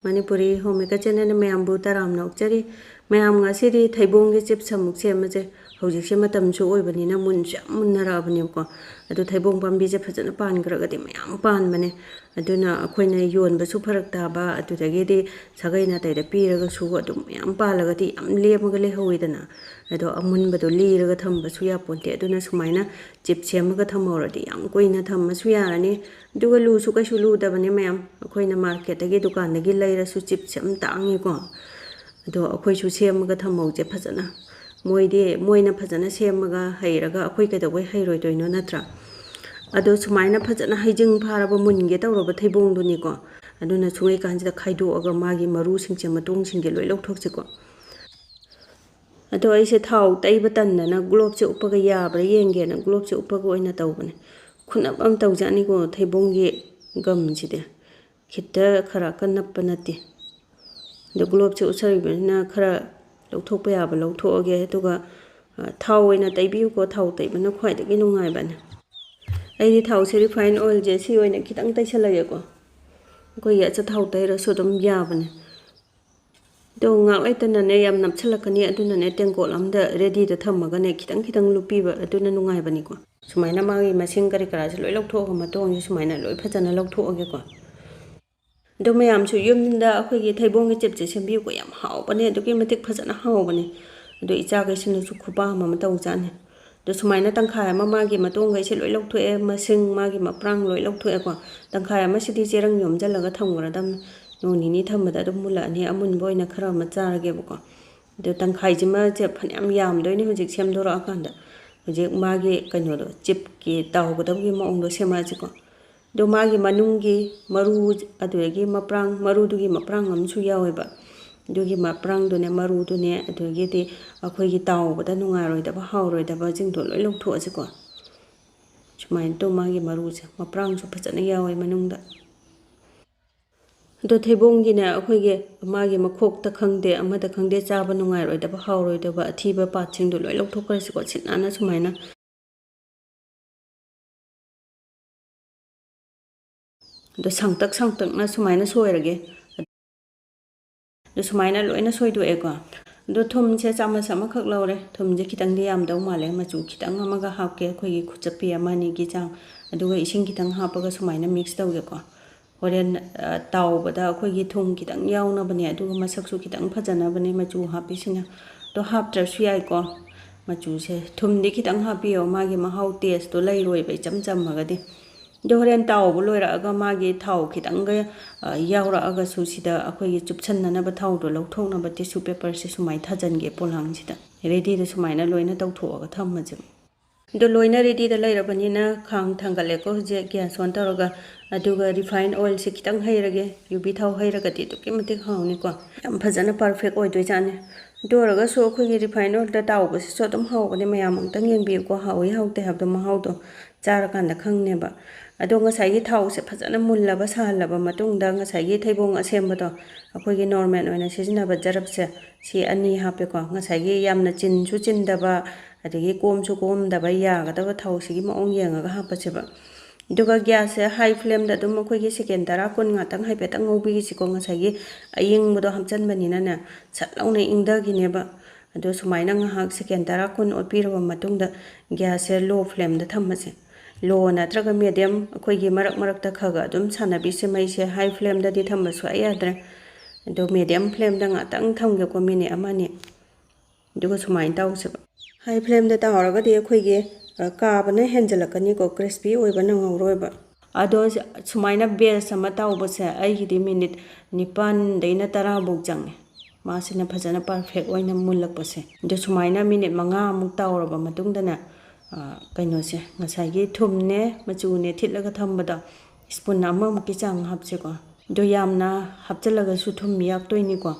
Manipurihomemaker channel mayambu taramna ukchari mayam ngasiri thaibongge chip samuk semaje hojikse matamchu oibanina munnarabani ko adu thaibong pambi je phajana pan gragadi mayam pan mane aduna akhoina yonba su pharak taba adudagi di sagaina taida piraga su adu mayam palagadi yam lemaga lehoidana ado amunbado liraga thamba su yaponte aduna sumaina chip semaga thamoradi yam koina thamma su yarani duga lu su kaisu lu dabane mayam akhoina market agi dukan dagi laira su chip sem tangi ko ado akhoi su semaga thammoje phajana moina phajana semaga hairaga akhoi kadawai hairoi doino natra ado sumaina phajana haijing pharaba munge tawroba thaibong duni ko aduna sugai kanjida khaido aga magi maru singche matong singge loi lokthokche ko ado aise thau taiba tanna na globe che upaga yabra yenge na globe che upaga oina tawbane khunap am tawjani ko thaibongge gam jide khitta khara kanappa nati the globe che usaribna khara lokthokpa yaba lokthokage tuga thau oina taibiu ko thau taibana khwai dagi nungai bana ai thau se refined oil je si oina kitang taisalage ko ya cha thau taira so dum yabane do ngak laitana ne yam napchalakani aduna ne tengkol amda ready da thammaga ne kitang lupiba aduna nungai bani ko sumaina magi masing kari kara loi lokthok ma tong sumaina loi phajana lokthokage ko do mayam su yumda akhoi gi thaibong gi chepche sembi ko yam haw bane do ki matik phajana haw bane do icha ga sin su khupa ma taw jane do sumaina tangkha ma magi matong ga se loi lokthoe masing magi maprang loi lokthoe ko tangkha ma sidi cherang yom jalaga thamgra dam noni thamada do mula ni amun boina khara ma charage ko do tangkhai jima je phanyam yam doini hojik semdora akanda hojik magi kanyo do chip ki taw godam gi ma ong do sema ji ko do magi manungi maru adugi maprang maru dugi maprang amsu yaweba dugi maprang do ne maru do ne adugi ti akhoi gi taw boda nungaroi da ba hauroi da ba jing do loi loktho ji ko chumain to magi maru je maprang su phajana yawai manungda do thaibonggi na akhoi ge magi makhok ta khangde amada khangde chaba nungaroi da ba hauroi da ba athiba pathing do loi lokthokra ji ko chinana sumaina do sangtak na sumaina soirage do sumaina loina soidu eko do thum che chama sama khak lawre thum je kitang di yam daw male machu kitang amaga hapke khoi gi khuchapi amani gi chang aduga ising kitang hapaga sumaina mix tawge ko horen taw bada khoi gi thum kitang yauna bani aduga masak su kitang phajana bani machu hapi sina do hap tra su yai ko machu se thum di kitang hapi yo magi mahau taste to lai roi bai cham magadi do horen taw bu loira aga magi thau kitang ga yaura aga su sida akhoi gi chupchan na ba thau do lokthok na ba tissue paper se sumai thajan ge polang sida ready da sumaina loina tawtho aga thamma jim do loina ready da laira bani na khang thangale ko je gas on taraga aduga refined oil se kitang hairage yubi thau hairaga ti to kimati khawni ko yam phajana perfect oi doi jane do raga so khoi gi refined oil da taw ba se so dum haw bani mayam tang yeng bi ko hawi hawte habda ma haw do char kan da khangne ba ado ngasai gi thau se phajana mullaba salaba matungda ngasai gi thaibong asemba do akhoi gi normal oina sijina ba jarab se si ani hape ko ngasai gi yamna chin su chin daba adigi kom su kom daba ya ga da thau sigi ma ong yenga ga hapa cheba duga gas se high flame da dum akhoi gi second tara kun nga tang hai pe tang ngobi gi ko ngasai gi aying bodo hamchan bani na na chatlaune ingda gi ne ba ado sumaina nga hak second tara kun opiraba matungda gas se low flame da thamma se low natraga medium akhoi gi marak ta khaga dum sanabi se mai se high flame da di thamma su ayadre do medium flame da nga tang thamge ko mini amani duga sumain taw se high flame da tawraga di akhoi gi ka bana henjalakani ko crispy oi bana ngawroiba ado sumaina base sama taw ba se ai gi di minute nipan deina tara bok jange masina phajana perfect oina mulak pa se do sumaina minute manga muk tawraba matungda na kaino se ngasai gi thum ne machu ne thitlaga thambada spoon amma muki chang hapse ko do yamna hapchalaga su thum yak toini ko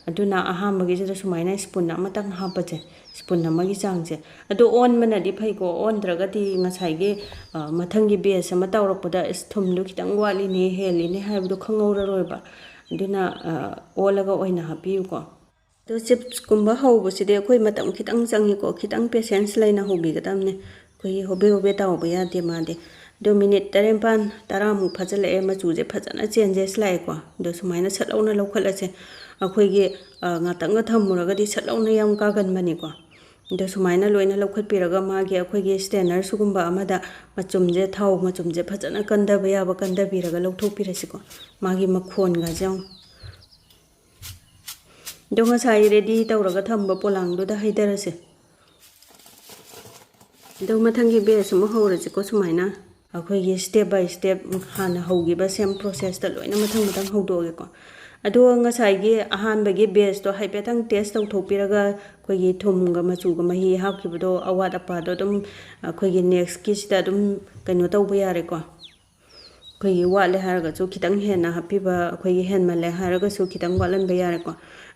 aduna ahamba gi jada sumaina spoon amma tang hapache spoon amma gi chang je ado on mana di phai ko on draga di ngasai gi mathangi base ama tawrakpada thum du kitang wali ne heli ne haibdu khangora roiba aduna olaga oina hapiu ko do chips kumba haubo side khoi matam kitang changi ko kitang patience laina hobi gadamne khoi hobe taw ba ya de ma de do minute tarenpan taramuk phajale machuje phajana changes lai ko do sumaina satlauna lokhala se akhoi gi ngatanga thamuraga di satlauna yam ka gan mani ko do sumaina loina lokhat piraga ma gi akhoi gi strainer sugumba amada machumje thau machumje phajana kanda baya ba kanda biraga lokthok pirasi ko magi makhon ga jang do nga sai ready tawraga thamba polang do da haidarase do mathangi base mo hawraji ko sumaina akhoi gi step by step hana haugi ba same process ta loina mathang haudoge ko ado nga sai gi ahan ba gi base to haipetang test taw thopiraga khoi gi thum ga machu ga mahi hakibdo awat apa do dum khoi gi next ki sta dum kaino taw ba yare ko khoi gi wale haraga chu khitang hena happy ba khoi gi hen male haraga chu khitang walan ba yare ko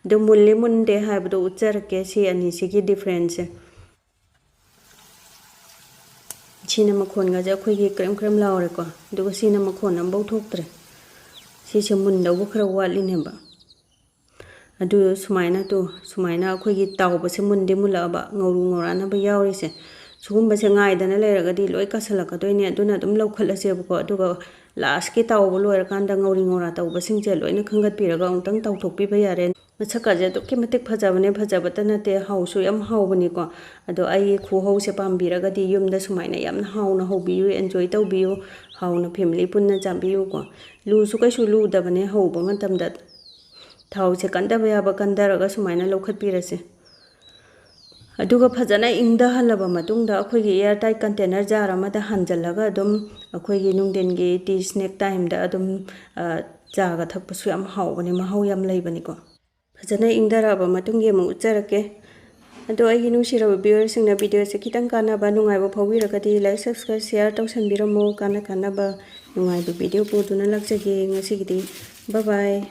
do mulli munde haibdo uchar ke si ani si gi difference Sina makhon ga ja khoi gi krem laure ko dugo sina makhon am bau thoktre si se mun da bu khara wali ne ba adu sumaina khoi gi taw ba se mun de mula ba ngoru ngora na ba yauri se sugum ba se ngai da na le ra ga di loi ka sala ka doi ne aduna dum lau khala se ba ko dugo last ki taw bu loi ra kan da ngori ngora taw ba sing je loi na khangat pi ra ga ong tang taw thok pi ba yare machaka je to ki matik phajabane phajabata na te hausu yam haubani ko ado ai khu hau se pambira ga di yum da sumaina yam hauna hobiyu enjoy tawbiyu hauna family punna jambiyu ko lu su kai su lu da bane hau ba matam da thau se kanda ba ba kanda ra ga sumaina lokhat pirase aduga phajana ingda halaba matungda akhoi gi air tight container jar ama da hanjalaga adum akhoi gi nungden gi tea snack time da adum chaga thakpa su yam haubani mahau yam leibani ko Phajana ingdaraba matungi mu ucharake ado ai nu siraba viewers singna video se kitang kana ba nungai ba phawiragadi like subscribe share tawsanbiramo kana ba nungai ba video pu duna lakjage ngasi gidi bye bye